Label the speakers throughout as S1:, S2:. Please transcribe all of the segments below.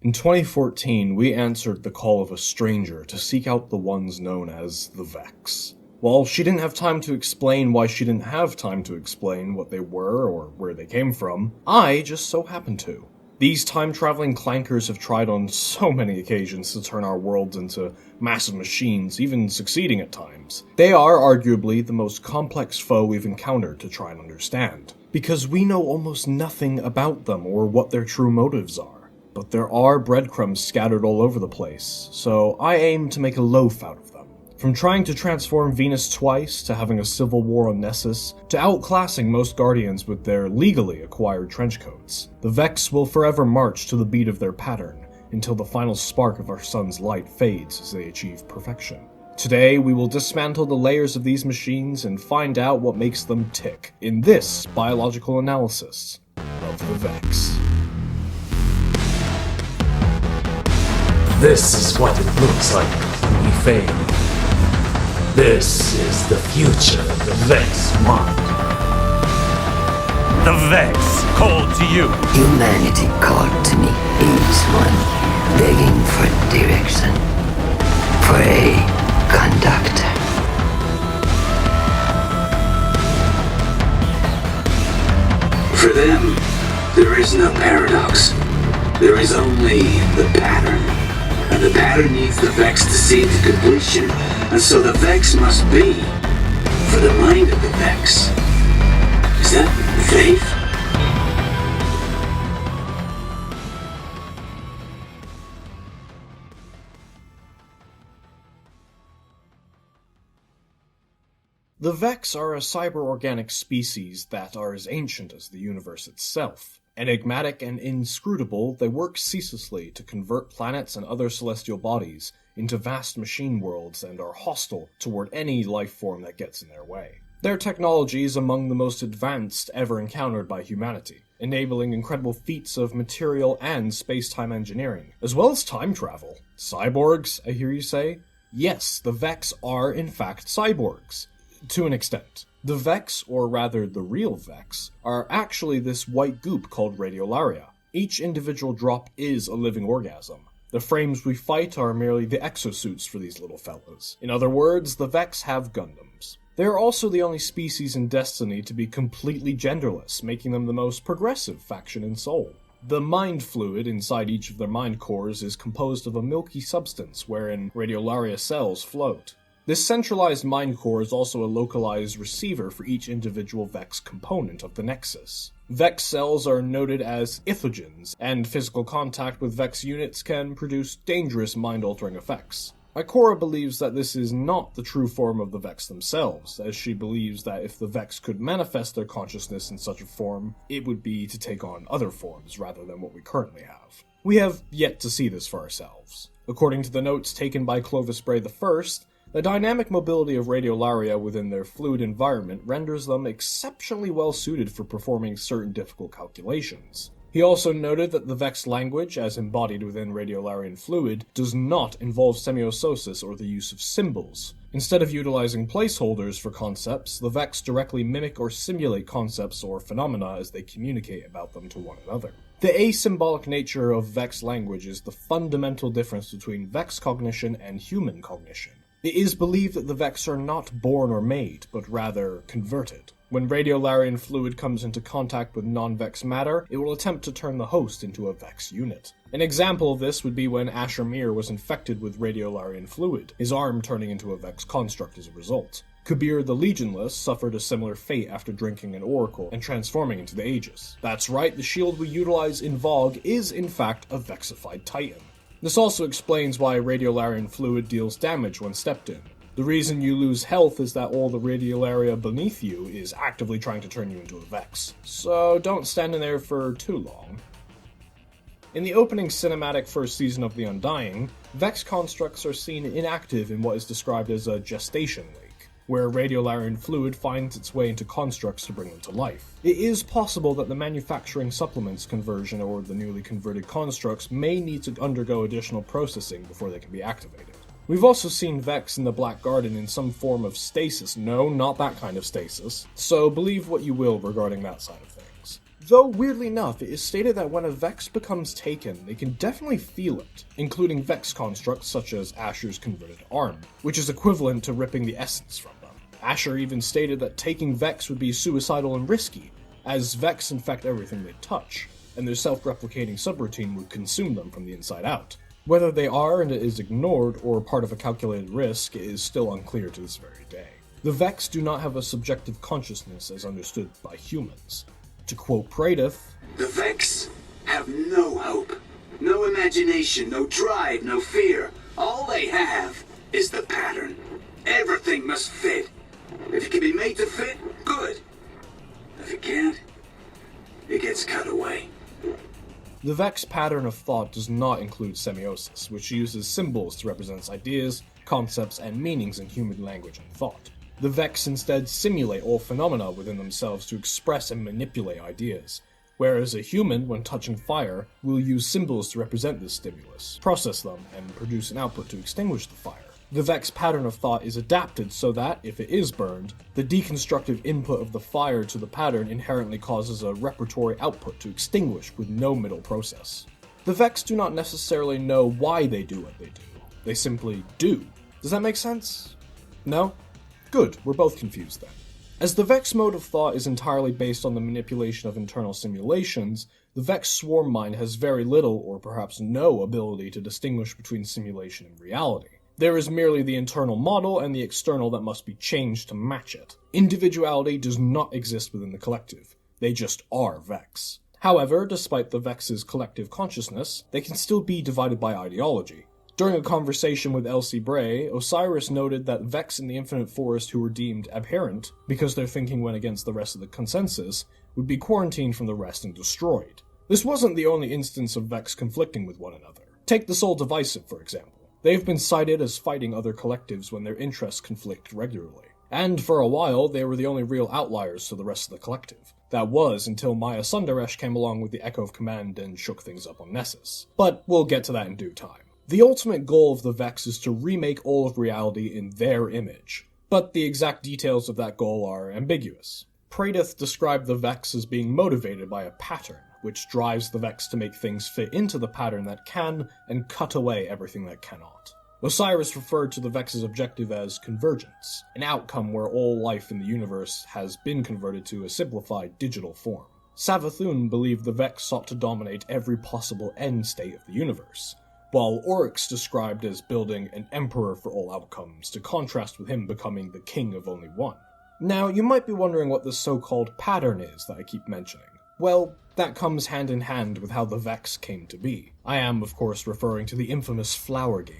S1: In 2014, we answered the call of a stranger to seek out the ones known as the Vex. While she didn't have time to explain why she didn't have time to explain what they were or where they came from, I just so happened to. These time-traveling clankers have tried on so many occasions to turn our worlds into massive machines, even succeeding at times. They are arguably the most complex foe we've encountered to try and understand, because we know almost nothing about them or what their true motives are. But there are breadcrumbs scattered all over the place, so I aim to make a loaf out of them. From trying to transform Venus twice, to having a civil war on Nessus, to outclassing most Guardians with their legally acquired trenchcoats, the Vex will forever march to the beat of their pattern, until the final spark of our sun's light fades as they achieve perfection. Today, we will dismantle the layers of these machines and find out what makes them tick, in this biological analysis of the Vex.
S2: This is what it looks like when we fail. This is the future of the Vex Mind.
S3: The Vex called to you.
S4: Humanity called to me, Imp Swarm, begging for direction, for a conductor.
S5: For them, there is no paradox. There is only the pattern. And the pattern needs the Vex to see it to completion, and so the Vex must be for the mind of the Vex. Is that faith?
S1: The Vex are a cyber-organic species that are as ancient as the universe itself. Enigmatic and inscrutable, they work ceaselessly to convert planets and other celestial bodies into vast machine worlds and are hostile toward any life form that gets in their way. Their technology is among the most advanced ever encountered by humanity, enabling incredible feats of material and space-time engineering, as well as time travel. Cyborgs, I hear you say? Yes, the Vex are in fact cyborgs. To an extent. The Vex, or rather the real Vex, are actually this white goop called radiolaria. Each individual drop is a living orgasm. The frames we fight are merely the exosuits for these little fellas. In other words, the Vex have Gundams. They are also the only species in Destiny to be completely genderless, making them the most progressive faction in Soul. The mind fluid inside each of their mind cores is composed of a milky substance wherein radiolaria cells float. This centralized mind core is also a localized receiver for each individual Vex component of the Nexus. Vex cells are noted as ithogens, and physical contact with Vex units can produce dangerous mind-altering effects. Ikora believes that this is not the true form of the Vex themselves, as she believes that if the Vex could manifest their consciousness in such a form, it would be to take on other forms rather than what we currently have. We have yet to see this for ourselves. According to the notes taken by Clovis Bray I, the dynamic mobility of radiolaria within their fluid environment renders them exceptionally well suited for performing certain difficult calculations. He also noted that the Vex language, as embodied within radiolarian fluid, does not involve semiososis or the use of symbols. Instead of utilizing placeholders for concepts, the Vex directly mimic or simulate concepts or phenomena as they communicate about them to one another. The asymbolic nature of Vex language is the fundamental difference between Vex cognition and human cognition. It is believed that the Vex are not born or made, but rather converted. When radiolarian fluid comes into contact with non-Vex matter, it will attempt to turn the host into a Vex unit. An example of this would be when Asher Mir was infected with radiolarian fluid, his arm turning into a Vex construct as a result. Kabir the Legionless suffered a similar fate after drinking an Oracle and transforming into the Aegis. That's right, the shield we utilize in VoG is in fact a Vexified Titan. This also explains why radiolarian fluid deals damage when stepped in. The reason you lose health is that all the radiolaria beneath you is actively trying to turn you into a Vex. So don't stand in there for too long. In the opening cinematic first season of The Undying, Vex constructs are seen inactive in what is described as a gestation leak, where radiolarian fluid finds its way into constructs to bring them to life. It is possible that the manufacturing supplements conversion or the newly converted constructs may need to undergo additional processing before they can be activated. We've also seen Vex in the Black Garden in some form of stasis. No, not that kind of stasis. So believe what you will regarding that side of things. Though, weirdly enough, it is stated that when a Vex becomes taken, they can definitely feel it, including Vex constructs such as Asher's converted arm, which is equivalent to ripping the essence from them. Asher even stated that taking Vex would be suicidal and risky, as Vex infect everything they touch, and their self-replicating subroutine would consume them from the inside out. Whether they are and it is ignored, or part of a calculated risk, is still unclear to this very day. The Vex do not have a subjective consciousness as understood by humans. To quote Praedyth,
S5: "The Vex have no hope, no imagination, no drive, no fear. All they have is the pattern. Everything must fit. If it can be made to fit, good. If it can't, it gets cut away."
S1: The Vex pattern of thought does not include semiosis, which uses symbols to represent ideas, concepts, and meanings in human language and thought. The Vex instead simulate all phenomena within themselves to express and manipulate ideas, whereas a human, when touching fire, will use symbols to represent this stimulus, process them, and produce an output to extinguish the fire. The Vex pattern of thought is adapted so that, if it is burned, the deconstructive input of the fire to the pattern inherently causes a repertory output to extinguish with no middle process. The Vex do not necessarily know why they do what they do. They simply do. Does that make sense? No? Good, we're both confused then. As the Vex mode of thought is entirely based on the manipulation of internal simulations, the Vex swarm mind has very little, or perhaps no, ability to distinguish between simulation and reality. There is merely the internal model and the external that must be changed to match it. Individuality does not exist within the collective. They just are Vex. However, despite the Vex's collective consciousness, they can still be divided by ideology. During a conversation with Elsie Bray, Osiris noted that Vex in the Infinite Forest who were deemed abhorrent, because their thinking went against the rest of the consensus, would be quarantined from the rest and destroyed. This wasn't the only instance of Vex conflicting with one another. Take the Soul Divisive, for example. They have been cited as fighting other collectives when their interests conflict regularly. And for a while, they were the only real outliers to the rest of the collective. That was until Maya Sundaresh came along with the Echo of Command and shook things up on Nessus. But we'll get to that in due time. The ultimate goal of the Vex is to remake all of reality in their image, but the exact details of that goal are ambiguous. Praedyth described the Vex as being motivated by a pattern, which drives the Vex to make things fit into the pattern that can, and cut away everything that cannot. Osiris referred to the Vex's objective as convergence, an outcome where all life in the universe has been converted to a simplified digital form. Savathun believed the Vex sought to dominate every possible end state of the universe, while Oryx described as building an emperor for all outcomes, to contrast with him becoming the king of only one. Now, you might be wondering what this so-called pattern is that I keep mentioning. Well, that comes hand in hand with how the Vex came to be. I am, of course, referring to the infamous Flower Game.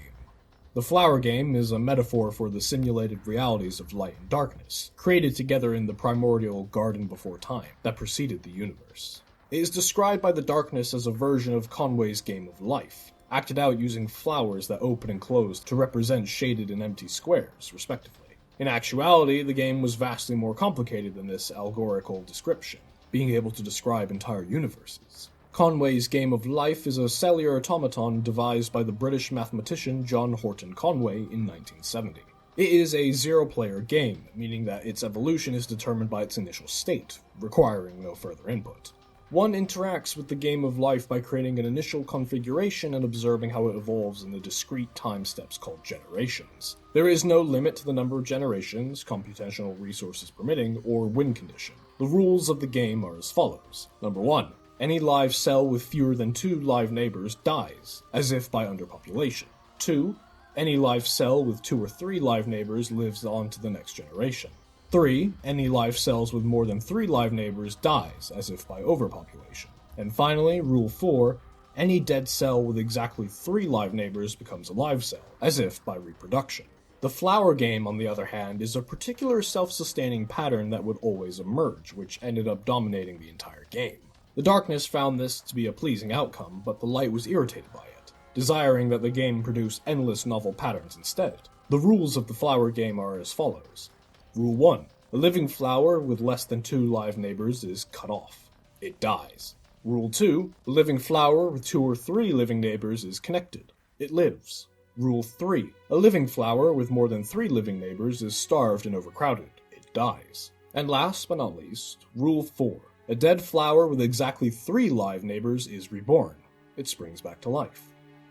S1: The Flower Game is a metaphor for the simulated realities of light and darkness, created together in the primordial garden before time that preceded the universe. It is described by the darkness as a version of Conway's Game of Life, acted out using flowers that open and close to represent shaded and empty squares, respectively. In actuality, the game was vastly more complicated than this allegorical description, being able to describe entire universes. Conway's Game of Life is a cellular automaton devised by the British mathematician John Horton Conway in 1970. It is a zero-player game, meaning that its evolution is determined by its initial state, requiring no further input. One interacts with the Game of Life by creating an initial configuration and observing how it evolves in the discrete time steps called generations. There is no limit to the number of generations, computational resources permitting, or win condition. The rules of the game are as follows. Number 1. Any live cell with fewer than 2 live neighbors dies, as if by underpopulation. 2. Any live cell with 2 or 3 live neighbors lives on to the next generation. 3. Any live cells with more than 3 live neighbors dies, as if by overpopulation. And finally, Rule 4, any dead cell with exactly 3 live neighbors becomes a live cell, as if by reproduction. The Flower Game, on the other hand, is a particular self-sustaining pattern that would always emerge, which ended up dominating the entire game. The darkness found this to be a pleasing outcome, but the light was irritated by it, desiring that the game produce endless novel patterns instead. The rules of the Flower Game are as follows. Rule 1. A living flower with less than 2 live neighbors is cut off. It dies. Rule 2. A living flower with 2 or 3 living neighbors is connected. It lives. Rule 3. A living flower with more than 3 living neighbors is starved and overcrowded. It dies. And last but not least, Rule 4. A dead flower with exactly 3 live neighbors is reborn. It springs back to life.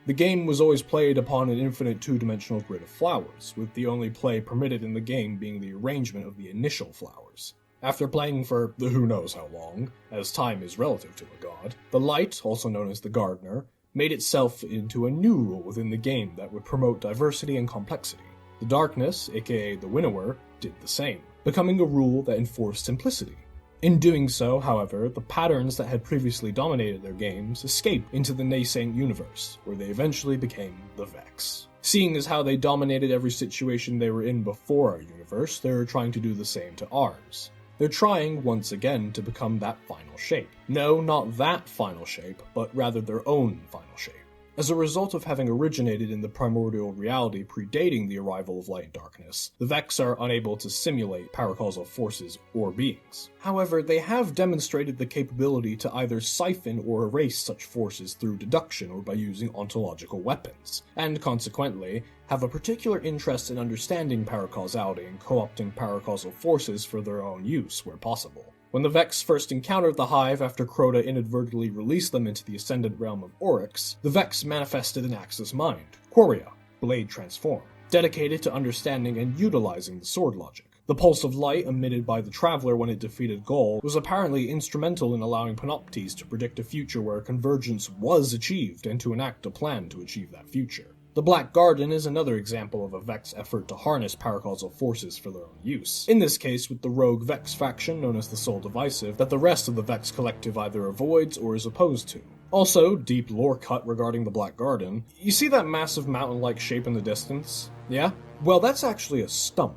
S1: The game was always played upon an infinite 2-dimensional grid of flowers, with the only play permitted in the game being the arrangement of the initial flowers. After playing for the who knows how long, as time is relative to a god, the light, also known as the gardener, made itself into a new rule within the game that would promote diversity and complexity. The darkness, aka the winnower, did the same, becoming a rule that enforced simplicity. In doing so, however, the patterns that had previously dominated their games escaped into the nascent universe, where they eventually became the Vex. Seeing as how they dominated every situation they were in before our universe, they're trying to do the same to ours. They're trying, once again, to become that final shape. No, not that final shape, but rather their own final shape. As a result of having originated in the primordial reality predating the arrival of light and darkness, the Vex are unable to simulate paracausal forces or beings. However, they have demonstrated the capability to either siphon or erase such forces through deduction or by using ontological weapons, and consequently, have a particular interest in understanding paracausality and co-opting paracausal forces for their own use where possible. When the Vex first encountered the Hive after Crota inadvertently released them into the Ascendant Realm of Oryx, the Vex manifested an Axis mind, Quoria, Blade Transform, dedicated to understanding and utilizing the sword logic. The pulse of light emitted by the Traveler when it defeated Gaul was apparently instrumental in allowing Panoptes to predict a future where convergence was achieved and to enact a plan to achieve that future. The Black Garden is another example of a Vex effort to harness paracausal forces for their own use, in this case with the rogue Vex faction known as the Soul Divisive that the rest of the Vex collective either avoids or is opposed to. Also, deep lore cut regarding the Black Garden, you see that massive mountain-like shape in the distance? Yeah? Well, that's actually a stump.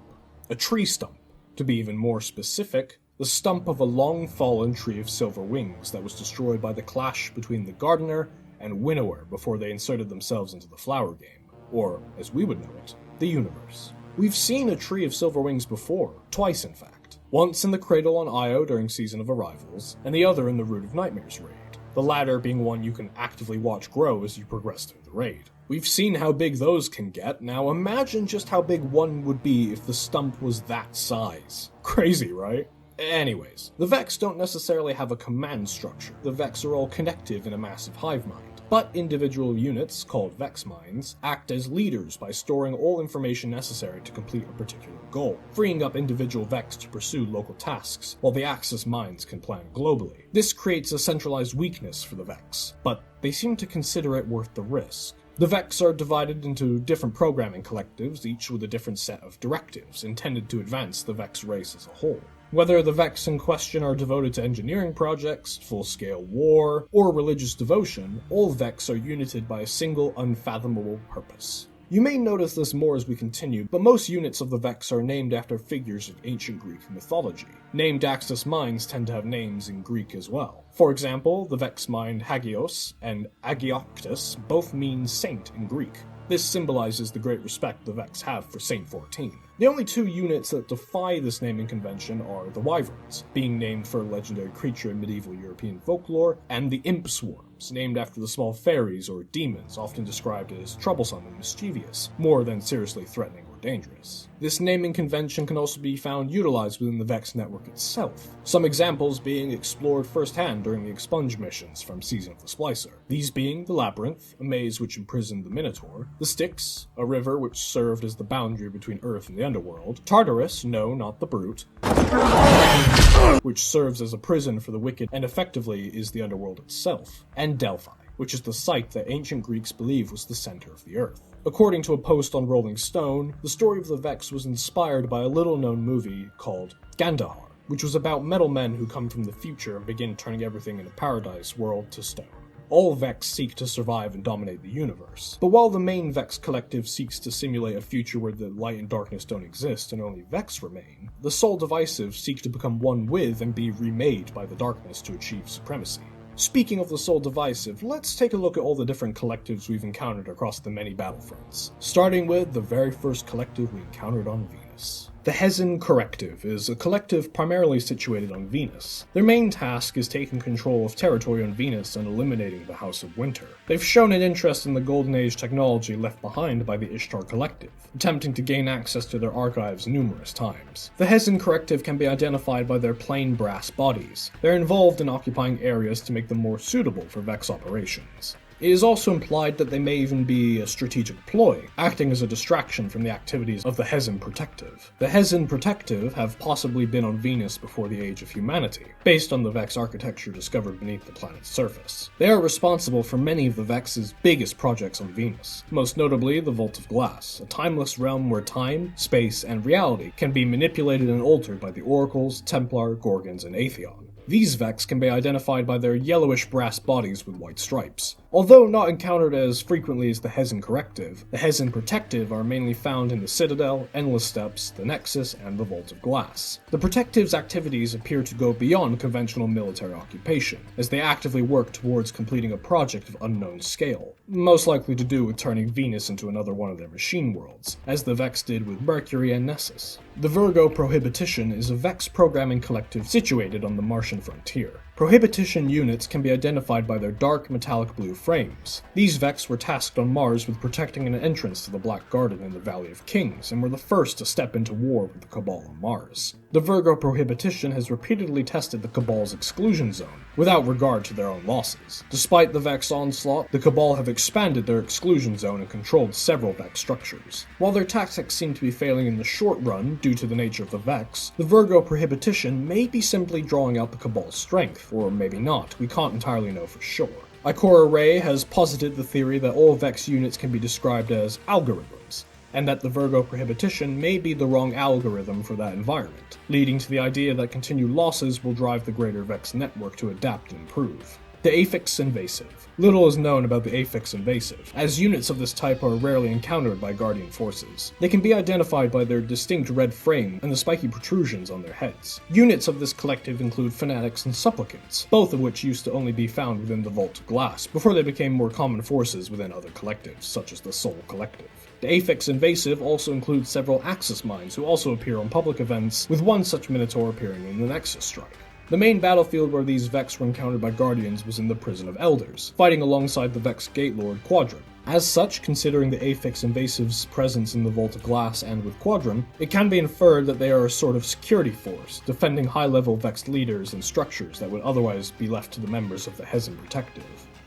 S1: A tree stump. To be even more specific, the stump of a long-fallen tree of silver wings that was destroyed by the clash between the Gardener and Winnower before they inserted themselves into the Flower Game, or, as we would know it, the universe. We've seen a Tree of Silver Wings before, twice in fact. Once in the Cradle on Io during Season of Arrivals, and the other in the Root of Nightmares raid, the latter being one you can actively watch grow as you progress through the raid. We've seen how big those can get, now imagine just how big one would be if the stump was that size. Crazy, right? Anyways, the Vex don't necessarily have a command structure. The Vex are all connective in a massive hive mind. But individual units, called Vex Minds, act as leaders by storing all information necessary to complete a particular goal, freeing up individual Vex to pursue local tasks, while the Axis Minds can plan globally. This creates a centralized weakness for the Vex, but they seem to consider it worth the risk. The Vex are divided into different programming collectives, each with a different set of directives, intended to advance the Vex race as a whole. Whether the Vex in question are devoted to engineering projects, full-scale war, or religious devotion, all Vex are united by a single unfathomable purpose. You may notice this more as we continue, but most units of the Vex are named after figures of ancient Greek mythology. Named Axis Minds tend to have names in Greek as well. For example, the Vex Mind Hagios and Agioctus both mean saint in Greek. This symbolizes the great respect the Vex have for Saint 14. The only 2 units that defy this naming convention are the Wyverns, being named for a legendary creature in medieval European folklore, and the Imp Swarms, named after the small fairies or demons, often described as troublesome and mischievous, more than seriously threatening or dangerous. This naming convention can also be found utilized within the Vex network itself, some examples being explored firsthand during the expunge missions from Season of the Splicer, these being the Labyrinth, a maze which imprisoned the Minotaur, the Styx, a river which served as the boundary between Earth and the Underworld, Tartarus, no, not the Brute, which serves as a prison for the wicked and effectively is the Underworld itself, and Delphi, which is the site that ancient Greeks believe was the center of the Earth. According to a post on Rolling Stone, the story of the Vex was inspired by a little-known movie called Gandahar, which was about metal men who come from the future and begin turning everything in a paradise world to stone. All Vex seek to survive and dominate the universe, but while the main Vex collective seeks to simulate a future where the light and darkness don't exist and only Vex remain, the Soul Divisive seek to become one with and be remade by the darkness to achieve supremacy. Speaking of the Soul Divisive, let's take a look at all the different collectives we've encountered across the many battlefronts, starting with the very first collective we encountered on Venus. Venus. The Hezin Corrective is a collective primarily situated on Venus. Their main task is taking control of territory on Venus and eliminating the House of Winter. They've shown an interest in the Golden Age technology left behind by the Ishtar Collective, attempting to gain access to their archives numerous times. The Hezin Corrective can be identified by their plain brass bodies. They're involved in occupying areas to make them more suitable for Vex operations. It is also implied that they may even be a strategic ploy, acting as a distraction from the activities of the Hezin Protective. The Hezin Protective have possibly been on Venus before the Age of Humanity, based on the Vex architecture discovered beneath the planet's surface. They are responsible for many of the Vex's biggest projects on Venus, most notably the Vault of Glass, a timeless realm where time, space, and reality can be manipulated and altered by the Oracles, Templar, Gorgons, and Atheon. These Vex can be identified by their yellowish brass bodies with white stripes. Although not encountered as frequently as the Hezin Corrective, the Hezin Protective are mainly found in the Citadel, Endless Steps, the Nexus, and the Vault of Glass. The Protective's activities appear to go beyond conventional military occupation, as they actively work towards completing a project of unknown scale, most likely to do with turning Venus into another one of their machine worlds, as the Vex did with Mercury and Nessus. The Virgo Prohibition is a Vex programming collective situated on the Martian frontier. Prohibition units can be identified by their dark metallic blue frames. These Vex were tasked on Mars with protecting an entrance to the Black Garden in the Valley of Kings, and were the first to step into war with the Cabal on Mars. The Virgo Prohibition has repeatedly tested the Cabal's exclusion zone, without regard to their own losses. Despite the Vex onslaught, the Cabal have expanded their exclusion zone and controlled several Vex structures. While their tactics seem to be failing in the short run due to the nature of the Vex, the Virgo Prohibition may be simply drawing out the Cabal's strength, or maybe not, we can't entirely know for sure. Ikora Ray has posited the theory that all Vex units can be described as algorithms, and that the Virgo Prohibition may be the wrong algorithm for that environment, leading to the idea that continued losses will drive the greater Vex network to adapt and improve. The Affix Invasive. Little is known about the Affix Invasive, as units of this type are rarely encountered by Guardian forces. They can be identified by their distinct red frame and the spiky protrusions on their heads. Units of this collective include Fanatics and Supplicants, both of which used to only be found within the Vault of Glass, before they became more common forces within other collectives, such as the Soul Collective. The Affix Invasive also includes several Axis Minds who also appear on public events, with one such Minotaur appearing in the Nexus Strike. The main battlefield where these Vex were encountered by Guardians was in the Prison of Elders, fighting alongside the Vex Gatelord Quadrum. As such, considering the Affix Invasive's presence in the Vault of Glass and with Quadrum, it can be inferred that they are a sort of security force, defending high-level Vex leaders and structures that would otherwise be left to the members of the Hezin Protective.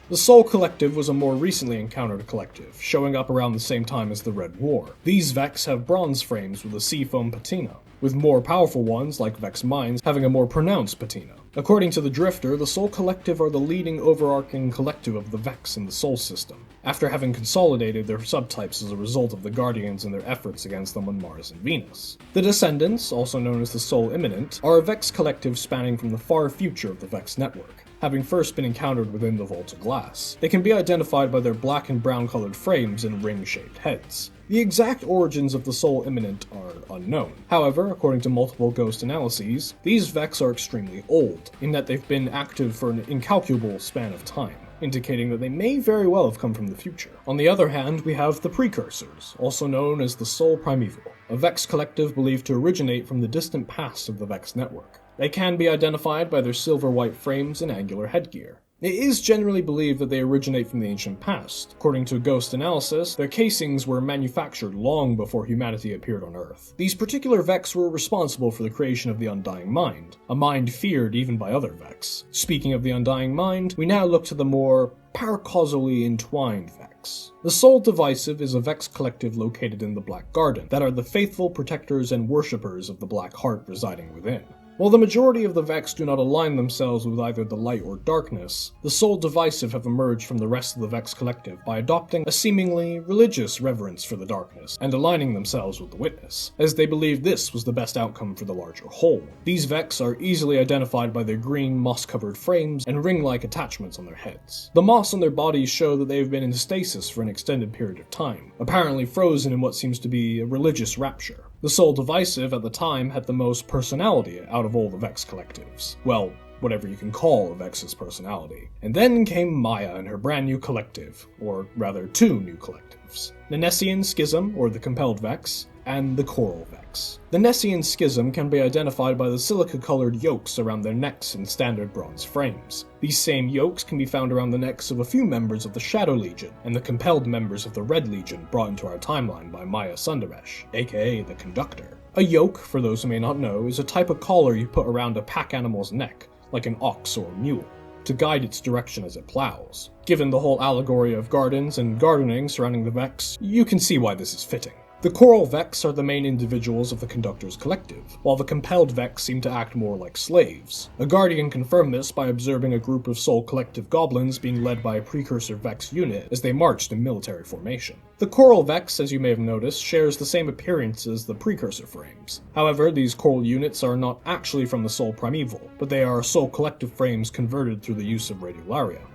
S1: The Soul Collective was a more recently encountered collective, showing up around the same time as the Red War. These Vex have bronze frames with a seafoam patina, with more powerful ones, like Vex Minds, having a more pronounced patina. According to the Drifter, the Soul Collective are the leading overarching collective of the Vex in the Sol system, after having consolidated their subtypes as a result of the Guardians and their efforts against them on Mars and Venus. The Descendants, also known as the Soul Imminent, are a Vex collective spanning from the far future of the Vex network, having first been encountered within the Vault of Glass. They can be identified by their black and brown colored frames and ring-shaped heads. The exact origins of the Soul Imminent are unknown. However, according to multiple ghost analyses, these Vex are extremely old, in that they've been active for an incalculable span of time, indicating that they may very well have come from the future. On the other hand, we have the Precursors, also known as the Soul Primeval, a Vex collective believed to originate from the distant past of the Vex network. They can be identified by their silver-white frames and angular headgear. It is generally believed that they originate from the ancient past. According to Ghost Analysis, their casings were manufactured long before humanity appeared on Earth. These particular Vex were responsible for the creation of the Undying Mind, a mind feared even by other Vex. Speaking of the Undying Mind, we now look to the more paracausally entwined Vex. The Soul Divisive is a Vex collective located in the Black Garden that are the faithful protectors and worshippers of the Black Heart residing within. While the majority of the Vex do not align themselves with either the light or darkness, the Soul Divisive have emerged from the rest of the Vex collective by adopting a seemingly religious reverence for the darkness and aligning themselves with the Witness, as they believe this was the best outcome for the larger whole. These Vex are easily identified by their green moss-covered frames and ring-like attachments on their heads. The moss on their bodies show that they have been in stasis for an extended period of time, apparently frozen in what seems to be a religious rapture. The Soul Divisive at the time had the most personality out of all the Vex collectives. Well, whatever you can call a Vex's personality. And then came Maya and her brand new collective, or rather 2 new collectives. The Nessian Schism, or the Compelled Vex, and the Coral Vex. The Nessian Schism can be identified by the silica-colored yolks around their necks in standard bronze frames. These same yolks can be found around the necks of a few members of the Shadow Legion, and the compelled members of the Red Legion brought into our timeline by Maya Sundaresh, aka the Conductor. A yoke, for those who may not know, is a type of collar you put around a pack animal's neck, like an ox or a mule, to guide its direction as it plows. Given the whole allegory of gardens and gardening surrounding the Vex, you can see why this is fitting. The Coral Vex are the main individuals of the Conductor's collective, while the Compelled Vex seem to act more like slaves. A Guardian confirmed this by observing a group of Soul Collective goblins being led by a Precursor Vex unit as they marched in military formation. The Coral Vex, as you may have noticed, shares the same appearance as the Precursor frames. However, these Coral units are not actually from the Soul Primeval, but they are Soul Collective frames converted through the use of Radiolaria.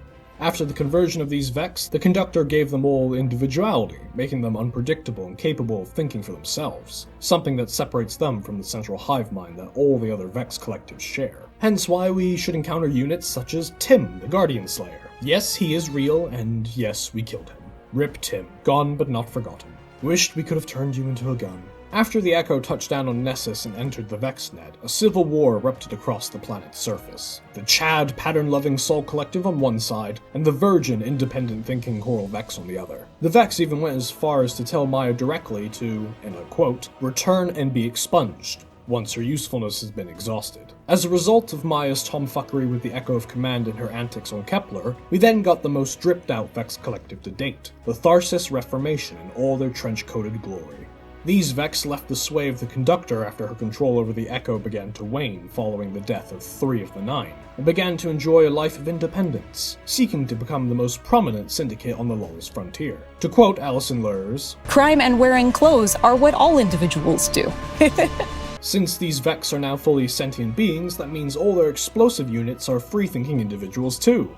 S1: After the conversion of these Vex, the Conductor gave them all individuality, making them unpredictable and capable of thinking for themselves, something that separates them from the central hive mind that all the other Vex collectives share. Hence why we should encounter units such as Tim, the Guardian Slayer. Yes, he is real, and yes, we killed him. Rip Tim, gone but not forgotten. Wished we could have turned you into a gun. After the Echo touched down on Nessus and entered the VexNet, a civil war erupted across the planet's surface. The Chad, pattern-loving Soul Collective on one side, and the Virgin, independent-thinking Coral Vex on the other. The Vex even went as far as to tell Maya directly to, and I quote, return and be expunged, once her usefulness has been exhausted. As a result of Maya's tomfuckery with the Echo of Command and her antics on Kepler, we then got the most stripped-out Vex Collective to date, the Tharsis Reformation in all their trench-coated glory. These Vex left the sway of the Conductor after her control over the Echo began to wane following the death of 3 of the 9, and began to enjoy a life of independence, seeking to become the most prominent syndicate on the lawless frontier. To quote Alison Lurs,
S6: crime and wearing clothes are what all individuals do.
S1: Since these Vex are now fully sentient beings, that means all their explosive units are free-thinking individuals too.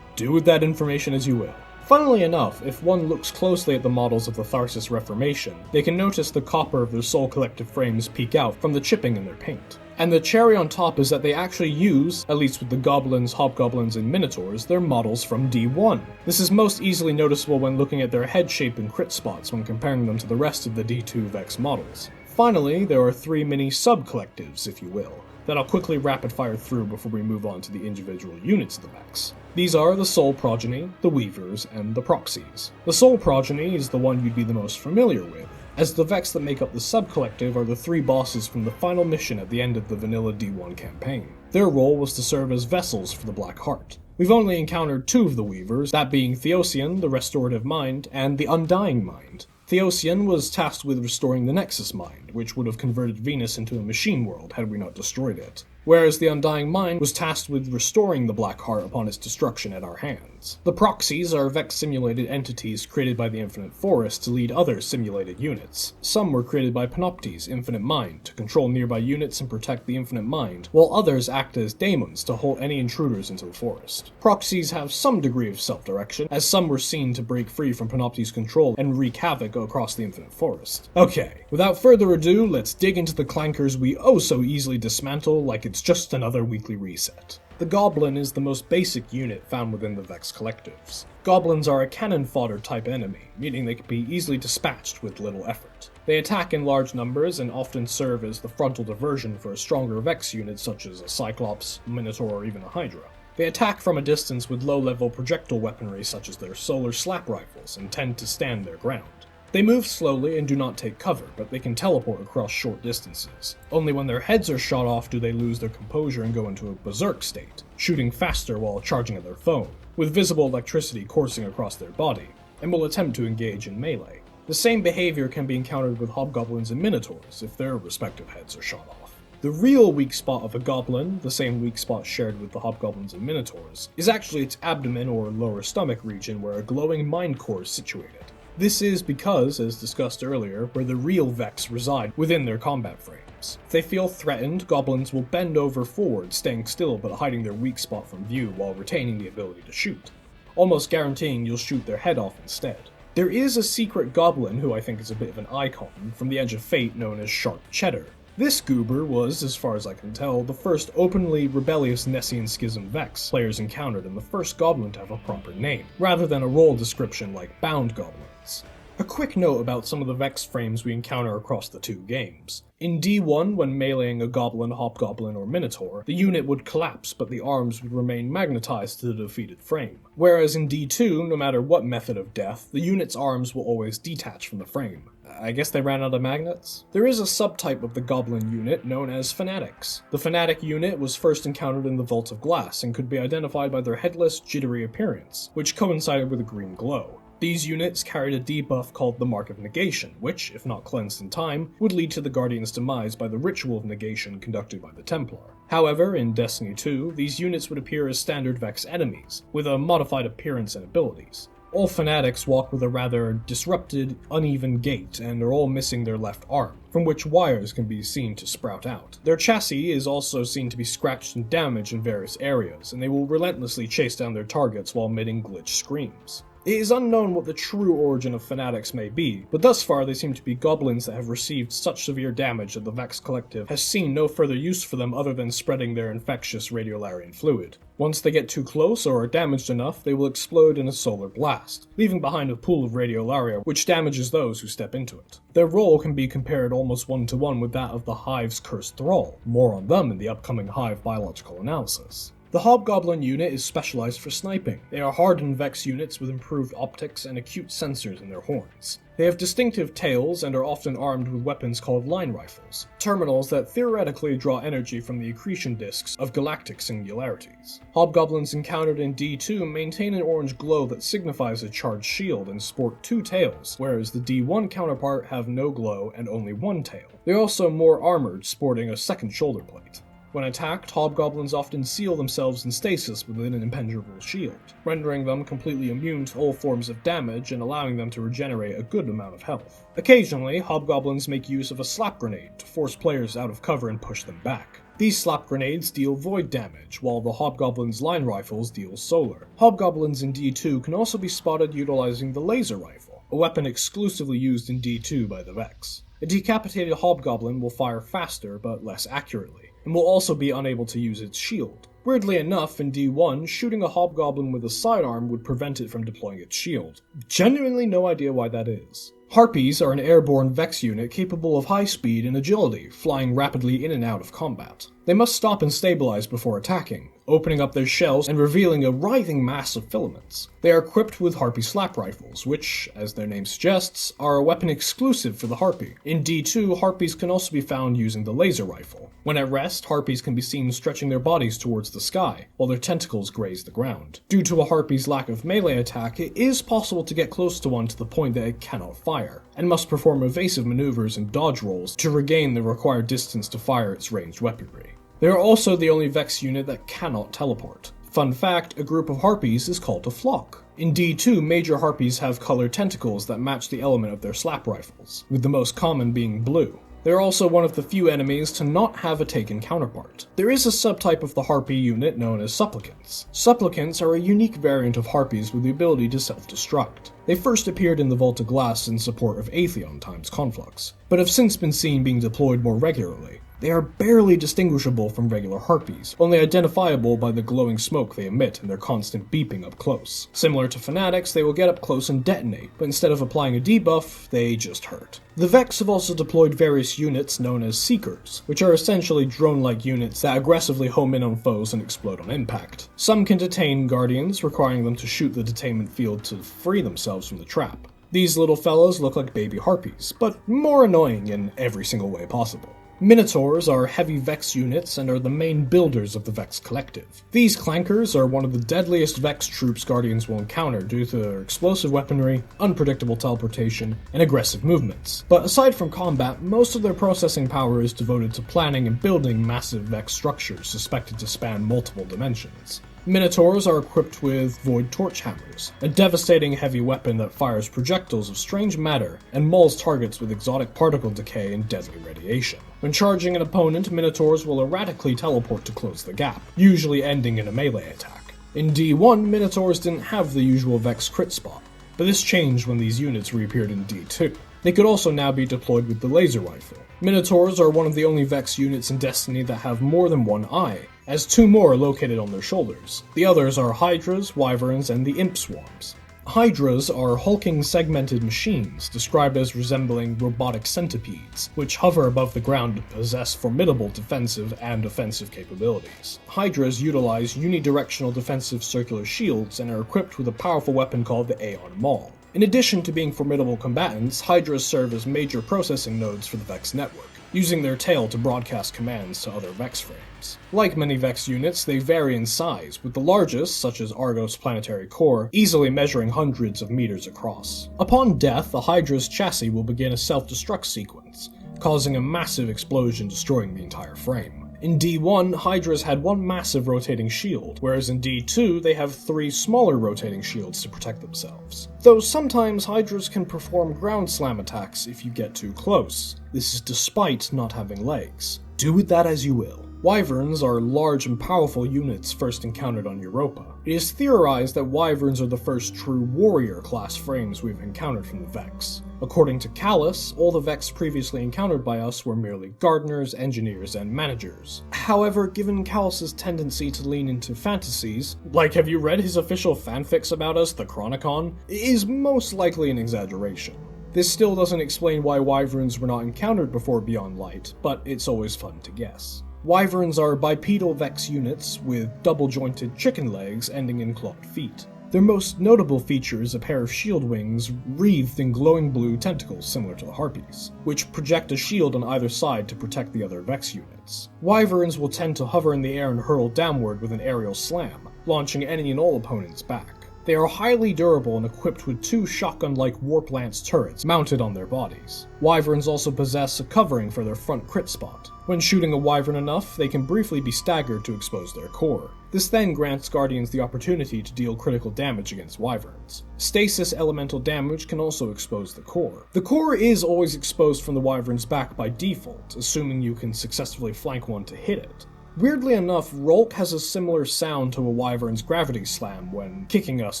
S1: Do with that information as you will. Funnily enough, if one looks closely at the models of the Tharsis Reformation, they can notice the copper of their Soul Collective frames peek out from the chipping in their paint. And the cherry on top is that they actually use, at least with the Goblins, Hobgoblins, and Minotaurs, their models from D1. This is most easily noticeable when looking at their head shape and crit spots when comparing them to the rest of the D2 Vex models. Finally, there are 3 mini sub-collectives, if you will, that I'll quickly rapid-fire through before we move on to the individual units of the Vex. These are the Soul Progeny, the Weavers, and the Proxies. The Soul Progeny is the one you'd be the most familiar with, as the Vex that make up the sub-collective are the 3 bosses from the final mission at the end of the vanilla D1 campaign. Their role was to serve as vessels for the Black Heart. We've only encountered 2 of the Weavers, that being Theosian, the Restorative Mind, and the Undying Mind. Theosian was tasked with restoring the Nexus Mind, which would have converted Venus into a machine world had we not destroyed it, whereas the Undying Mind was tasked with restoring the Black Heart upon its destruction at our hands. The Proxies are Vex-simulated entities created by the Infinite Forest to lead other simulated units. Some were created by Panoptes' Infinite Mind to control nearby units and protect the Infinite Mind, while others act as daemons to hold any intruders into the forest. Proxies have some degree of self-direction, as some were seen to break free from Panoptes' control and wreak havoc across the Infinite Forest. Okay, without further ado, let's dig into the clankers we oh so easily dismantle like it's just another weekly reset. The Goblin is the most basic unit found within the Vex collectives. Goblins are a cannon fodder type enemy, meaning they can be easily dispatched with little effort. They attack in large numbers and often serve as the frontal diversion for a stronger Vex unit such as a Cyclops, Minotaur, or even a Hydra. They attack from a distance with low-level projectile weaponry such as their solar slap rifles and tend to stand their ground. They move slowly and do not take cover, but they can teleport across short distances. Only when their heads are shot off do they lose their composure and go into a berserk state, shooting faster while charging at their foe, with visible electricity coursing across their body, and will attempt to engage in melee. The same behavior can be encountered with Hobgoblins and Minotaurs if their respective heads are shot off. The real weak spot of a Goblin, the same weak spot shared with the Hobgoblins and Minotaurs, is actually its abdomen or lower stomach region where a glowing mind core is situated. This is because, as discussed earlier, where the real Vex reside within their combat frames. If they feel threatened, Goblins will bend over forward, staying still but hiding their weak spot from view while retaining the ability to shoot, almost guaranteeing you'll shoot their head off instead. There is a secret Goblin who I think is a bit of an icon from the Edge of Fate known as Sharp Cheddar. This goober was, as far as I can tell, the first openly rebellious Nessian Schism Vex players encountered and the first Goblin to have a proper name, rather than a role description like Bound Goblins. A quick note about some of the Vex frames we encounter across the two games. In D1, when meleeing a Goblin, Hobgoblin, or Minotaur, the unit would collapse but the arms would remain magnetized to the defeated frame. Whereas in D2, no matter what method of death, the unit's arms will always detach from the frame. I guess they ran out of magnets? There is a subtype of the Goblin unit known as Fanatics. The Fanatic unit was first encountered in the Vault of Glass and could be identified by their headless, jittery appearance, which coincided with a green glow. These units carried a debuff called the Mark of Negation, which, if not cleansed in time, would lead to the Guardian's demise by the Ritual of Negation conducted by the Templar. However, in Destiny 2, these units would appear as standard Vex enemies, with a modified appearance and abilities. All Fanatics walk with a rather disrupted, uneven gait and are all missing their left arm, from which wires can be seen to sprout out. Their chassis is also seen to be scratched and damaged in various areas, and they will relentlessly chase down their targets while emitting glitch screams. It is unknown what the true origin of Fanatics may be, but thus far they seem to be goblins that have received such severe damage that the Vex Collective has seen no further use for them other than spreading their infectious radiolarian fluid. Once they get too close or are damaged enough, they will explode in a solar blast, leaving behind a pool of radiolaria which damages those who step into it. Their role can be compared almost one-to-one with that of the Hive's Cursed Thrall, more on them in the upcoming Hive biological analysis. The Hobgoblin unit is specialized for sniping. They are hardened Vex units with improved optics and acute sensors in their horns. They have distinctive tails and are often armed with weapons called line rifles, terminals that theoretically draw energy from the accretion disks of galactic singularities. Hobgoblins encountered in D2 maintain an orange glow that signifies a charged shield and sport 2 tails, whereas the D1 counterpart have no glow and only 1 tail. They are also more armored, sporting a second shoulder plate. When attacked, Hobgoblins often seal themselves in stasis within an impenetrable shield, rendering them completely immune to all forms of damage and allowing them to regenerate a good amount of health. Occasionally, Hobgoblins make use of a slap grenade to force players out of cover and push them back. These slap grenades deal void damage, while the Hobgoblin's line rifles deal solar. Hobgoblins in D2 can also be spotted utilizing the laser rifle, a weapon exclusively used in D2 by the Vex. A decapitated Hobgoblin will fire faster but less accurately, and will also be unable to use its shield. Weirdly enough, in D1, shooting a Hobgoblin with a sidearm would prevent it from deploying its shield. Genuinely no idea why that is. Harpies are an airborne Vex unit capable of high speed and agility, flying rapidly in and out of combat. They must stop and stabilize before attacking, opening up their shells and revealing a writhing mass of filaments. They are equipped with Harpy slap rifles, which, as their name suggests, are a weapon exclusive for the Harpy. In D2, Harpies can also be found using the laser rifle. When at rest, Harpies can be seen stretching their bodies towards the sky, while their tentacles graze the ground. Due to a Harpy's lack of melee attack, it is possible to get close to one to the point that it cannot fire, and must perform evasive maneuvers and dodge rolls to regain the required distance to fire its ranged weaponry. They are also the only Vex unit that cannot teleport. Fun fact, a group of Harpies is called a flock. In D2, major Harpies have colored tentacles that match the element of their slap rifles, with the most common being blue. They are also one of the few enemies to not have a taken counterpart. There is a subtype of the Harpy unit known as Supplicants. Supplicants are a unique variant of Harpies with the ability to self-destruct. They first appeared in the Vault of Glass in support of Atheon times Conflux, but have since been seen being deployed more regularly. They are barely distinguishable from regular Harpies, only identifiable by the glowing smoke they emit and their constant beeping up close. Similar to Fanatics, they will get up close and detonate, but instead of applying a debuff, they just hurt. The Vex have also deployed various units known as Seekers, which are essentially drone-like units that aggressively home in on foes and explode on impact. Some can detain Guardians, requiring them to shoot the detainment field to free themselves from the trap. These little fellows look like baby Harpies, but more annoying in every single way possible. Minotaurs are heavy Vex units and are the main builders of the Vex Collective. These clankers are one of the deadliest Vex troops Guardians will encounter due to their explosive weaponry, unpredictable teleportation, and aggressive movements. But aside from combat, most of their processing power is devoted to planning and building massive Vex structures suspected to span multiple dimensions. Minotaurs are equipped with Void Torch Hammers, a devastating heavy weapon that fires projectiles of strange matter and mauls targets with exotic particle decay and deadly radiation. When charging an opponent, Minotaurs will erratically teleport to close the gap, usually ending in a melee attack. In D1, Minotaurs didn't have the usual Vex crit spot, but this changed when these units reappeared in D2. They could also now be deployed with the laser rifle. Minotaurs are one of the only Vex units in Destiny that have more than one eye, as 2 more are located on their shoulders. The others are Hydras, Wyverns, and the Imp Swarms. Hydras are hulking segmented machines, described as resembling robotic centipedes, which hover above the ground and possess formidable defensive and offensive capabilities. Hydras utilize unidirectional defensive circular shields and are equipped with a powerful weapon called the Aeon Maul. In addition to being formidable combatants, Hydras serve as major processing nodes for the Vex network, using their tail to broadcast commands to other Vex frames. Like many Vex units, they vary in size, with the largest, such as Argos Planetary Core, easily measuring hundreds of meters across. Upon death, the Hydra's chassis will begin a self-destruct sequence, causing a massive explosion destroying the entire frame. In D1, Hydras had 1 massive rotating shield, whereas in D2 they have 3 smaller rotating shields to protect themselves. Though sometimes Hydras can perform ground slam attacks if you get too close. This is despite not having legs. Do with that as you will. Wyverns are large and powerful units first encountered on Europa. It is theorized that Wyverns are the first true warrior-class frames we've encountered from the Vex. According to Callus, all the Vex previously encountered by us were merely gardeners, engineers, and managers. However, given Callus's tendency to lean into fantasies, like have you read his official fanfics about us, the Chronicon, it is most likely an exaggeration. This still doesn't explain why Wyverns were not encountered before Beyond Light, but it's always fun to guess. Wyverns are bipedal Vex units with double-jointed chicken legs ending in clawed feet. Their most notable feature is a pair of shield wings wreathed in glowing blue tentacles similar to the Harpies, which project a shield on either side to protect the other Vex units. Wyverns will tend to hover in the air and hurl downward with an aerial slam, launching any and all opponents back. They are highly durable and equipped with 2 shotgun-like Warp Lance turrets mounted on their bodies. Wyverns also possess a covering for their front crit spot. When shooting a Wyvern enough, they can briefly be staggered to expose their core. This then grants Guardians the opportunity to deal critical damage against Wyverns. Stasis elemental damage can also expose the core. The core is always exposed from the Wyvern's back by default, assuming you can successfully flank one to hit it. Weirdly enough, Rolk has a similar sound to a Wyvern's gravity slam when kicking us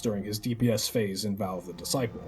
S1: during his DPS phase in Vow of the Disciple.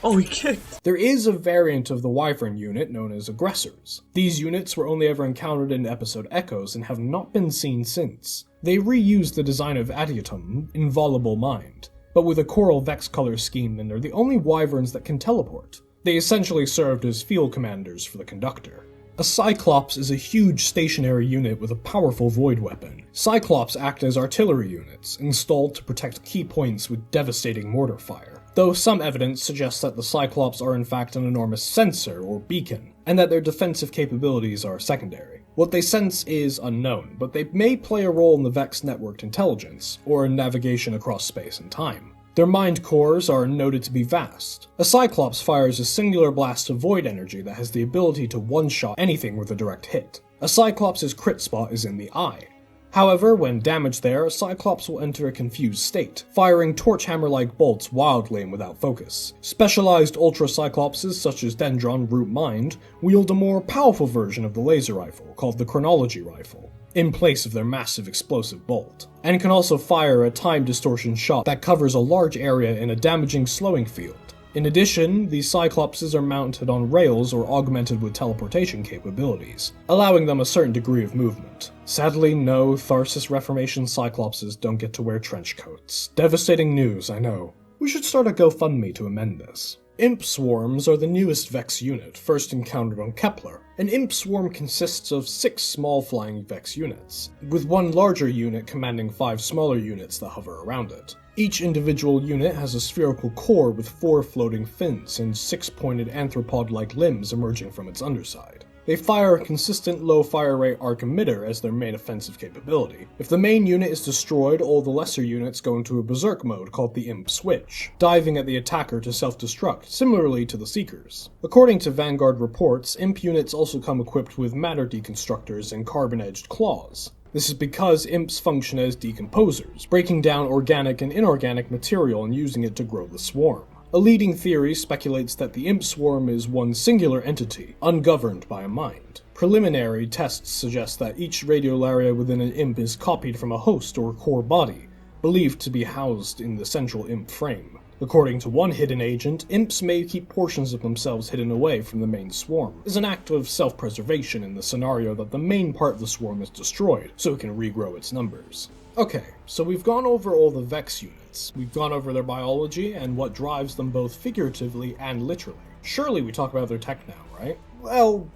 S2: Oh, he kicked!
S1: There is a variant of the Wyvern unit known as Aggressors. These units were only ever encountered in episode Echoes and have not been seen since. They reused the design of Adiutum, Inviolable Mind, but with a coral Vex color scheme, and are the only Wyverns that can teleport. They essentially served as field commanders for the Conductor. A Cyclops is a huge stationary unit with a powerful void weapon. Cyclops act as artillery units, installed to protect key points with devastating mortar fire, though some evidence suggests that the Cyclops are in fact an enormous sensor or beacon, and that their defensive capabilities are secondary. What they sense is unknown, but they may play a role in the Vex networked intelligence, or in navigation across space and time. Their mind cores are noted to be vast. A Cyclops fires a singular blast of void energy that has the ability to one-shot anything with a direct hit. A Cyclops' crit spot is in the eye. However, when damaged there, a Cyclops will enter a confused state, firing torchhammer-like bolts wildly and without focus. Specialized Ultra Cyclopses such as Dendron Root Mind wield a more powerful version of the laser rifle, called the Chronology Rifle, in place of their massive explosive bolt, and can also fire a time distortion shot that covers a large area in a damaging slowing field. In addition, these Cyclopses are mounted on rails or augmented with teleportation capabilities, allowing them a certain degree of movement. Sadly, no, Tharsis Reformation Cyclopses don't get to wear trench coats. Devastating news, I know. We should start a GoFundMe to amend this. Imp Swarms are the newest Vex unit, first encountered on Kepler. An Imp Swarm consists of 6 small flying Vex units, with 1 larger unit commanding 5 smaller units that hover around it. Each individual unit has a spherical core with 4 floating fins and 6 pointed arthropod-like limbs emerging from its underside. They fire a consistent low fire rate arc emitter as their main offensive capability. If the main unit is destroyed, all the lesser units go into a berserk mode called the Imp Switch, diving at the attacker to self-destruct, similarly to the Seekers. According to Vanguard reports, Imp units also come equipped with matter deconstructors and carbon-edged claws. This is because imps function as decomposers, breaking down organic and inorganic material and using it to grow the swarm. A leading theory speculates that the Imp Swarm is one singular entity, ungoverned by a mind. Preliminary tests suggest that each radiolaria within an imp is copied from a host or core body, believed to be housed in the central imp frame. According to one hidden agent, imps may keep portions of themselves hidden away from the main swarm, as an act of self-preservation in the scenario that the main part of the swarm is destroyed, so it can regrow its numbers. Okay, so we've gone over all the Vex units, we've gone over their biology and what drives them both figuratively and literally. Surely we talk about their tech now, right? Well,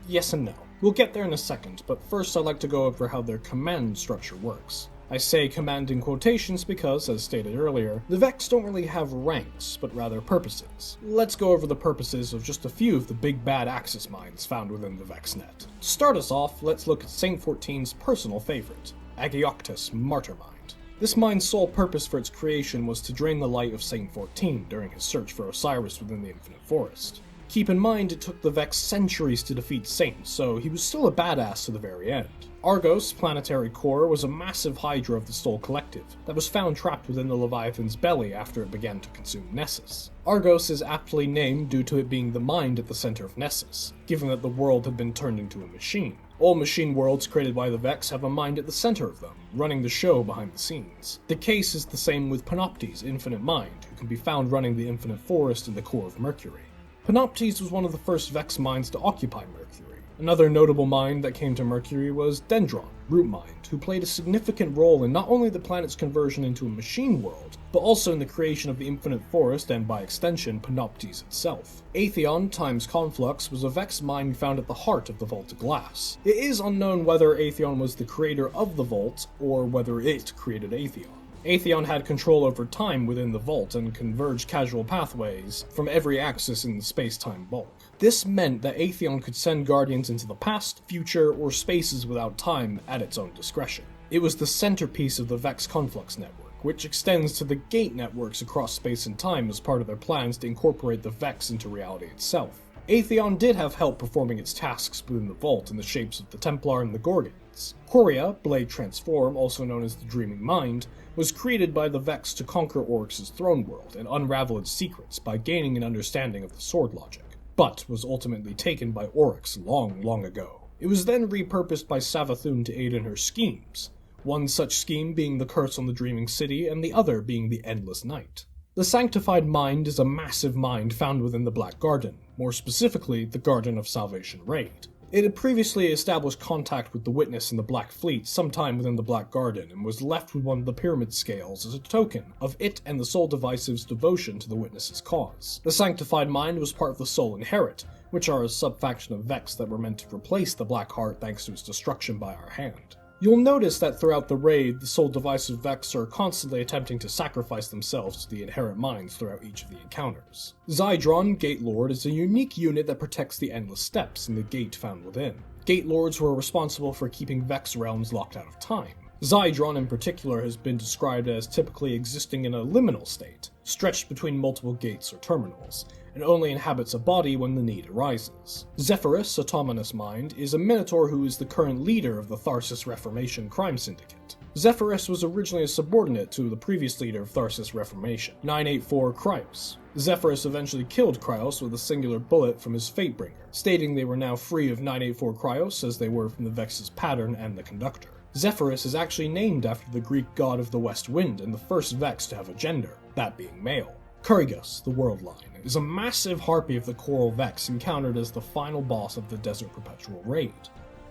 S1: yes and no. We'll get there in a second, but first I'd like to go over how their command structure works. I say command in quotations because, as stated earlier, the Vex don't really have ranks, but rather purposes. Let's go over the purposes of just a few of the big bad Axis minds found within the VexNet. To start us off, let's look at Saint 14's personal favorite, Agioctus Martyrmind. This mind's sole purpose for its creation was to drain the light of Saint 14 during his search for Osiris within the Infinite Forest. Keep in mind it took the Vex centuries to defeat Saint, so he was still a badass to the very end. Argos' planetary core was a massive Hydra of the Soul Collective that was found trapped within the Leviathan's belly after it began to consume Nessus. Argos is aptly named due to it being the mind at the center of Nessus, given that the world had been turned into a machine. All machine worlds created by the Vex have a mind at the center of them, running the show behind the scenes. The case is the same with Panoptes' infinite mind, who can be found running the Infinite Forest in the core of Mercury. Panoptes was one of the first Vex minds to occupy Mercury. Another notable mind that came to Mercury was Dendron, Root Mind, who played a significant role in not only the planet's conversion into a machine world, but also in the creation of the Infinite Forest and, by extension, Panoptes itself. Atheon times Conflux was a Vex mind found at the heart of the Vault of Glass. It is unknown whether Atheon was the creator of the Vault, or whether it created Atheon. Atheon had control over time within the Vault and converged causal pathways from every axis in the space-time bulk. This meant that Atheon could send Guardians into the past, future, or spaces without time at its own discretion. It was the centerpiece of the Vex Conflux network, which extends to the gate networks across space and time as part of their plans to incorporate the Vex into reality itself. Atheon did have help performing its tasks within the Vault in the shapes of the Templar and the Gorgons. Quria, Blade Transform, also known as the Dreaming Mind, was created by the Vex to conquer Oryx's throne world and unravel its secrets by gaining an understanding of the sword logic, but was ultimately taken by Oryx long ago. It was then repurposed by Savathun to aid in her schemes, one such scheme being the curse on the Dreaming City and the other being the Endless Night. The Sanctified Mind is a massive mind found within the Black Garden, more specifically the Garden of Salvation Raid. It had previously established contact with the Witness in the Black Fleet sometime within the Black Garden and was left with one of the Pyramid Scales as a token of it and the Soul Divisive's devotion to the Witness's cause. The Sanctified Mind was part of the Soul Inherit, which are a subfaction of Vex that were meant to replace the Black Heart thanks to its destruction by our hand. You'll notice that throughout the raid, the Soul Divisive Vex are constantly attempting to sacrifice themselves to the inherent minds throughout each of the encounters. Zydron, Gate Lord, is a unique unit that protects the Endless Steps and the gate found within. Gate Lords were responsible for keeping Vex realms locked out of time. Zydron in particular has been described as typically existing in a liminal state, stretched between multiple gates or terminals, and only inhabits a body when the need arises. Zephyrus, Autonomous Mind, is a Minotaur who is the current leader of the Tharsis Reformation crime syndicate. Zephyrus was originally a subordinate to the previous leader of Tharsis Reformation, 984 Cryos. Zephyrus eventually killed Cryos with a singular bullet from his Fatebringer, stating they were now free of 984 Cryos as they were from the Vex's pattern and the Conductor. Zephyrus is actually named after the Greek god of the West Wind and the first Vex to have a gender, that being male. Kurrigus, the World Line, is a massive Harpy of the Coral Vex encountered as the final boss of the Desert Perpetual Raid.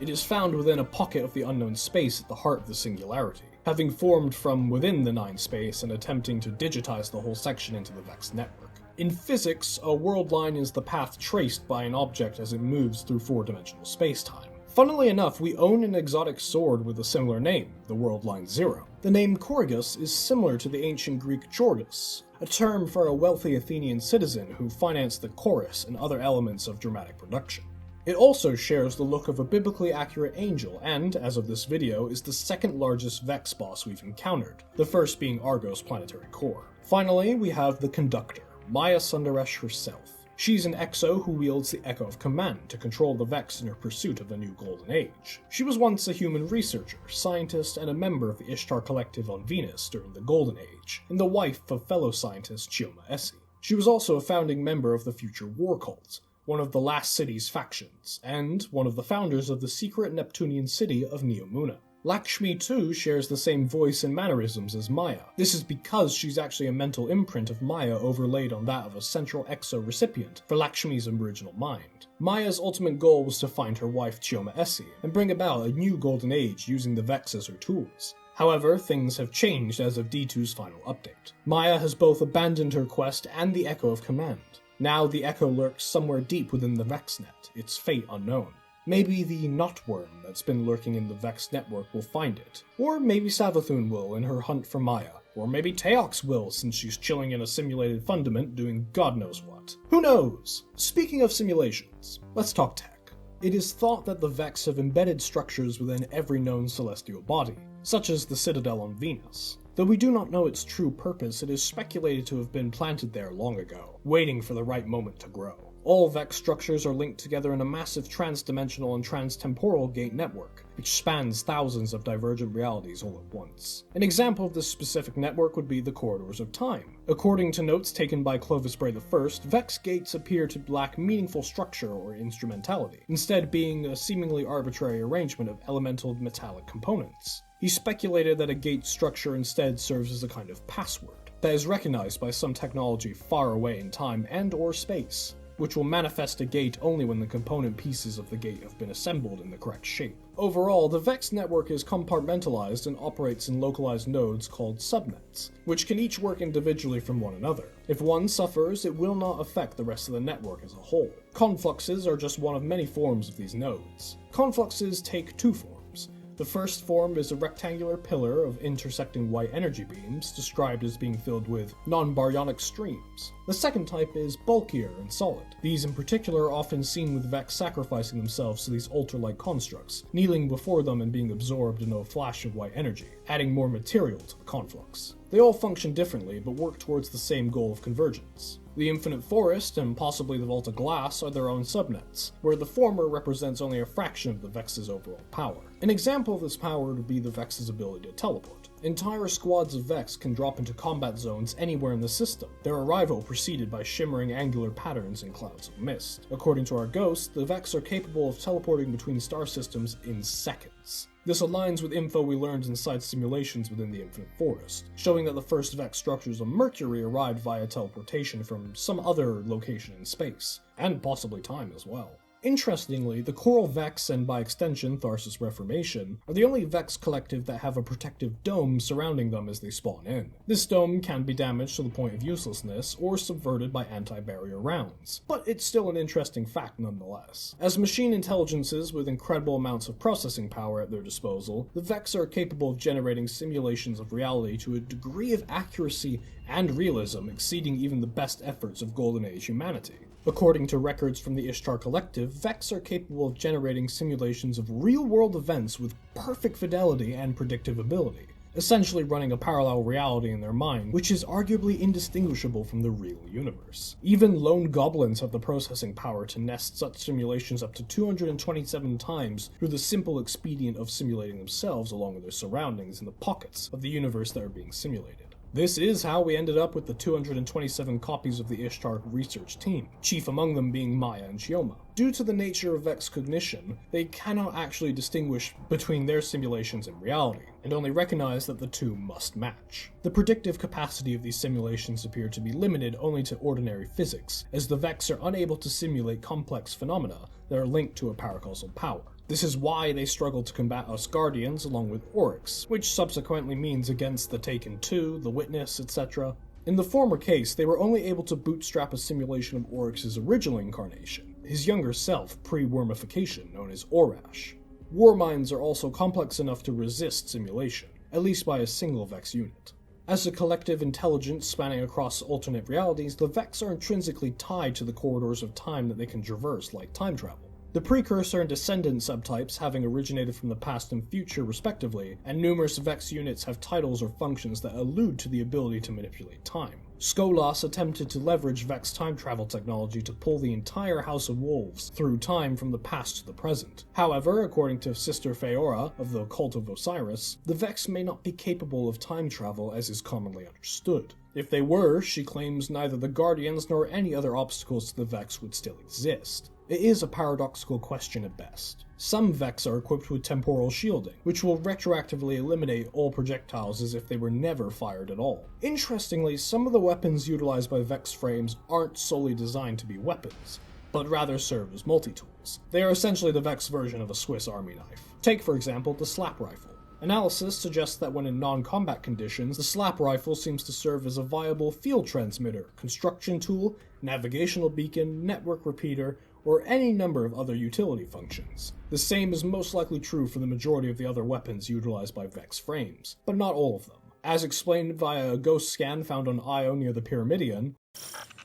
S1: It is found within a pocket of the unknown space at the heart of the Singularity, having formed from within the Nine Space and attempting to digitize the whole section into the Vex network. In physics, a world line is the path traced by an object as it moves through four-dimensional space-time. Funnily enough, we own an exotic sword with a similar name, the World Line Zero. The name Kurrigus is similar to the ancient Greek Georgus, a term for a wealthy Athenian citizen who financed the chorus and other elements of dramatic production. It also shares the look of a biblically accurate angel and, as of this video, is the second largest Vex boss we've encountered, the first being Argos' planetary core. Finally, we have the Conductor, Maya Sundaresh herself. She's an Exo who wields the Echo of Command to control the Vex in her pursuit of the new Golden Age. She was once a human researcher, scientist, and a member of the Ishtar Collective on Venus during the Golden Age, and the wife of fellow scientist Chioma Essie. She was also a founding member of the Future War Cult, one of the Last City's factions, and one of the founders of the secret Neptunian city of Neomuna. Lakshmi too shares the same voice and mannerisms as Maya. This is because she's actually a mental imprint of Maya overlaid on that of a central exo-recipient for Lakshmi's original mind. Maya's ultimate goal was to find her wife Chioma Essie and bring about a new golden age using the Vex as her tools. However, things have changed as of D2's final update. Maya has both abandoned her quest and the Echo of Command. Now the Echo lurks somewhere deep within the VexNet, its fate unknown. Maybe the Knotworm that's been lurking in the Vex network will find it. Or maybe Savathun will in her hunt for Maya. Or maybe Teox will, since she's chilling in a simulated fundament doing God knows what. Who knows? Speaking of simulations, let's talk tech. It is thought that the Vex have embedded structures within every known celestial body, such as the Citadel on Venus. Though we do not know its true purpose, it is speculated to have been planted there long ago, waiting for the right moment to grow. All Vex structures are linked together in a massive trans-dimensional and trans-temporal gate network, which spans thousands of divergent realities all at once. An example of this specific network would be the Corridors of Time. According to notes taken by Clovis Bray I, Vex gates appear to lack meaningful structure or instrumentality, instead being a seemingly arbitrary arrangement of elemental metallic components. He speculated that a gate structure instead serves as a kind of password that is recognized by some technology far away in time and/or space, which will manifest a gate only when the component pieces of the gate have been assembled in the correct shape. Overall, the Vex network is compartmentalized and operates in localized nodes called subnets, which can each work individually from one another. If one suffers, it will not affect the rest of the network as a whole. Confluxes are just one of many forms of these nodes. Confluxes take two forms. The first form is a rectangular pillar of intersecting white energy beams, described as being filled with non-baryonic streams. The second type is bulkier and solid. These in particular are often seen with Vex sacrificing themselves to these altar-like constructs, kneeling before them and being absorbed into a flash of white energy, adding more material to the conflux. They all function differently, but work towards the same goal of convergence. The Infinite Forest and possibly the Vault of Glass are their own subnets, where the former represents only a fraction of the Vex's overall power. An example of this power would be the Vex's ability to teleport. Entire squads of Vex can drop into combat zones anywhere in the system, their arrival preceded by shimmering angular patterns in clouds of mist. According to our ghost, the Vex are capable of teleporting between star systems in seconds. This aligns with info we learned inside simulations within the Infinite Forest, showing that the first Vex structures on Mercury arrived via teleportation from some other location in space, and possibly time as well. Interestingly, the Coral Vex, and by extension Tharsis Reformation, are the only Vex collective that have a protective dome surrounding them as they spawn in. This dome can be damaged to the point of uselessness, or subverted by anti-barrier rounds, but it's still an interesting fact nonetheless. As machine intelligences with incredible amounts of processing power at their disposal, the Vex are capable of generating simulations of reality to a degree of accuracy and realism exceeding even the best efforts of Golden Age humanity. According to records from the Ishtar Collective, Vex are capable of generating simulations of real-world events with perfect fidelity and predictability, essentially running a parallel reality in their mind, which is arguably indistinguishable from the real universe. Even lone goblins have the processing power to nest such simulations up to 227 times through the simple expedient of simulating themselves along with their surroundings in the pockets of the universe that are being simulated. This is how we ended up with the 227 copies of the Ishtar research team, chief among them being Maya and Chioma. Due to the nature of Vex cognition, they cannot actually distinguish between their simulations and reality, and only recognize that the two must match. The predictive capacity of these simulations appear to be limited only to ordinary physics, as the Vex are unable to simulate complex phenomena that are linked to a paracausal power. This is why they struggle to combat us Guardians along with Oryx, which subsequently means against the Taken 2, the Witness, etc. In the former case, they were only able to bootstrap a simulation of Oryx's original incarnation, his younger self pre-wormification, known as Orash. War minds are also complex enough to resist simulation, at least by a single Vex unit. As a collective intelligence spanning across alternate realities, the Vex are intrinsically tied to the corridors of time that they can traverse like time travel. The precursor and descendant subtypes having originated from the past and future respectively, and numerous Vex units have titles or functions that allude to the ability to manipulate time. Skolas attempted to leverage Vex time travel technology to pull the entire House of Wolves through time from the past to the present. However, according to Sister Feora of the Cult of Osiris, the Vex may not be capable of time travel as is commonly understood. If they were, she claims neither the Guardians nor any other obstacles to the Vex would still exist. It is a paradoxical question at best. Some Vex are equipped with temporal shielding, which will retroactively eliminate all projectiles as if they were never fired at all. Interestingly, some of the weapons utilized by Vex frames aren't solely designed to be weapons, but rather serve as multi-tools. They are essentially the Vex version of a Swiss army knife. Take, for example, the slap rifle. Analysis suggests that when in non-combat conditions, the slap rifle seems to serve as a viable field transmitter, construction tool, navigational beacon, network repeater, or any number of other utility functions. The same is most likely true for the majority of the other weapons utilized by Vex frames, but not all of them. As explained via a ghost scan found on Io near the Pyramidion,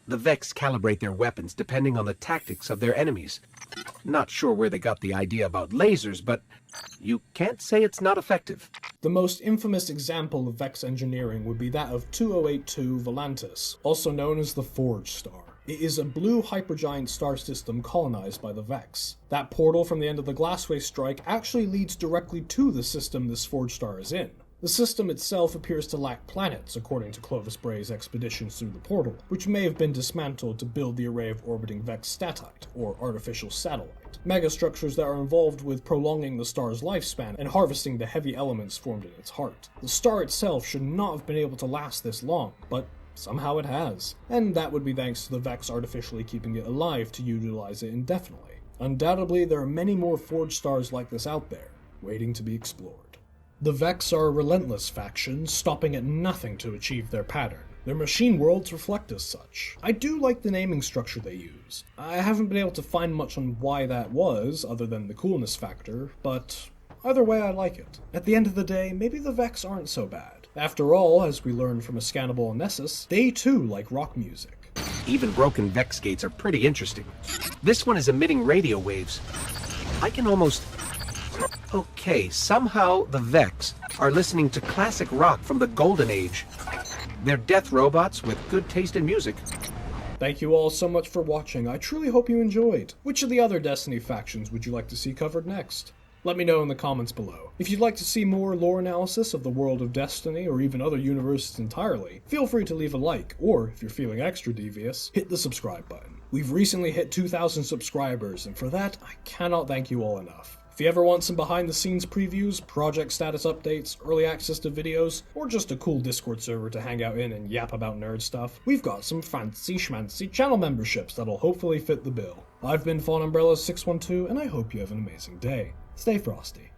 S7: the Vex calibrate their weapons depending on the tactics of their enemies. Not sure where they got the idea about lasers, but you can't say it's not effective.
S1: The most infamous example of Vex engineering would be that of 2082 Volantis, also known as the Forge Star. It is a blue hypergiant star system colonized by the Vex. That portal from the end of the Glassway strike actually leads directly to the system this Forge Star is in. The system itself appears to lack planets, according to Clovis Bray's expeditions through the portal, which may have been dismantled to build the array of orbiting Vex statite, or artificial satellite, megastructures that are involved with prolonging the star's lifespan and harvesting the heavy elements formed in its heart. The star itself should not have been able to last this long, but somehow it has, and that would be thanks to the Vex artificially keeping it alive to utilize it indefinitely. Undoubtedly, there are many more Forge Stars like this out there, waiting to be explored. The Vex are a relentless faction, stopping at nothing to achieve their pattern. Their machine worlds reflect as such. I do like the naming structure they use. I haven't been able to find much on why that was, other than the coolness factor, but either way I like it. At the end of the day, maybe the Vex aren't so bad. After all, as we learned from a scannable Nessus, they too like rock music.
S7: Even broken Vex gates are pretty interesting. This one is emitting radio waves. I can almost... Okay, somehow the Vex are listening to classic rock from the Golden Age. They're death robots with good taste in music.
S1: Thank you all so much for watching. I truly hope you enjoyed. Which of the other Destiny factions would you like to see covered next? Let me know in the comments below. If you'd like to see more lore analysis of the world of Destiny, or even other universes entirely, feel free to leave a like, or, if you're feeling extra devious, hit the subscribe button. We've recently hit 2,000 subscribers, and for that, I cannot thank you all enough. If you ever want some behind-the-scenes previews, project status updates, early access to videos, or just a cool Discord server to hang out in and yap about nerd stuff, we've got some fancy schmancy channel memberships that'll hopefully fit the bill. I've been Fawn Umbrella 612, and I hope you have an amazing day. Stay frosty.